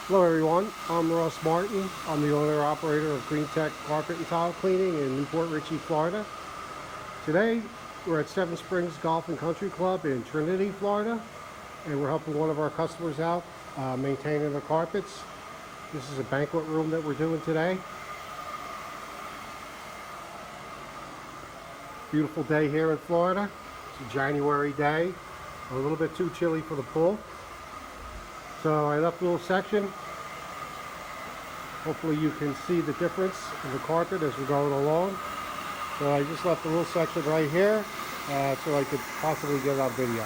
Hello everyone, I'm Ross Martin. I'm the owner-operator of Green Tech Carpet and Tile Cleaning in Newport Richey, Florida. Today we're at Seven Springs Golf and Country Club in Trinity, Florida, and we're helping one of our customers out maintaining the carpets. This is a banquet room that we're doing today. Beautiful day here in Florida. It's a January day, a little bit too chilly for the pool. So I left a little section. Hopefully you can see the difference in the carpet as we're going along. So I just left a little section right here so I could possibly get it on video.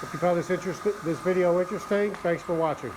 If you found this video interesting, thanks for watching.